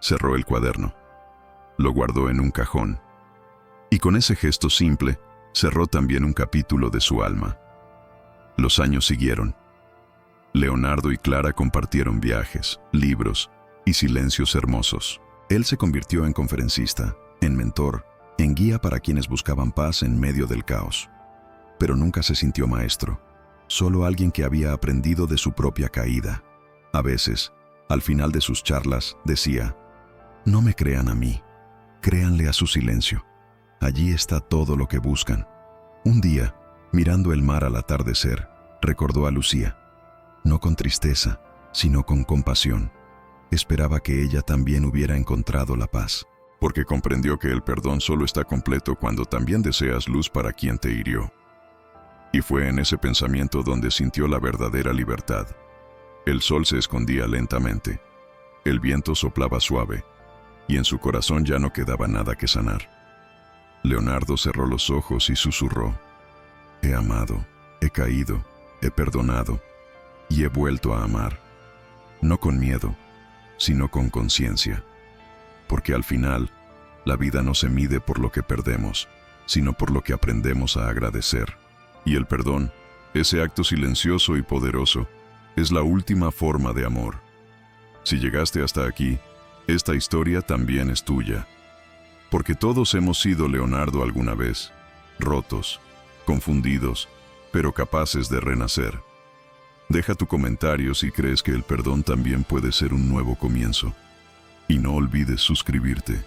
Cerró el cuaderno, lo guardó en un cajón, y con ese gesto simple cerró también un capítulo de su alma. Los años siguieron. Leonardo y Clara compartieron viajes, libros y silencios hermosos. Él se convirtió en conferencista, en mentor, en guía para quienes buscaban paz en medio del caos. Pero nunca se sintió maestro, solo alguien que había aprendido de su propia caída. A veces, al final de sus charlas, decía: «No me crean a mí, créanle a su silencio. Allí está todo lo que buscan». Un día, mirando el mar al atardecer, recordó a Lucía. No con tristeza, sino con compasión. Esperaba que ella también hubiera encontrado la paz. Porque comprendió que el perdón solo está completo cuando también deseas luz para quien te hirió. Y fue en ese pensamiento donde sintió la verdadera libertad. El sol se escondía lentamente, el viento soplaba suave, y en su corazón ya no quedaba nada que sanar. Leonardo cerró los ojos y susurró: «He amado, he caído, he perdonado, y he vuelto a amar, no con miedo, sino con conciencia». Porque al final, la vida no se mide por lo que perdemos, sino por lo que aprendemos a agradecer. Y el perdón, ese acto silencioso y poderoso, es la última forma de amor. Si llegaste hasta aquí, esta historia también es tuya. Porque todos hemos sido Leonardo alguna vez, rotos, confundidos, pero capaces de renacer. Deja tu comentario si crees que el perdón también puede ser un nuevo comienzo. Y no olvides suscribirte.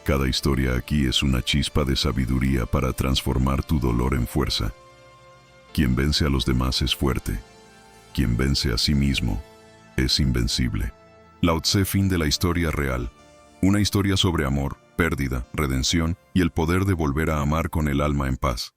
Cada historia aquí es una chispa de sabiduría para transformar tu dolor en fuerza. Quien vence a los demás es fuerte. Quien vence a sí mismo es invencible. Lao Tse, fin de la historia real. Una historia sobre amor, pérdida, redención y el poder de volver a amar con el alma en paz.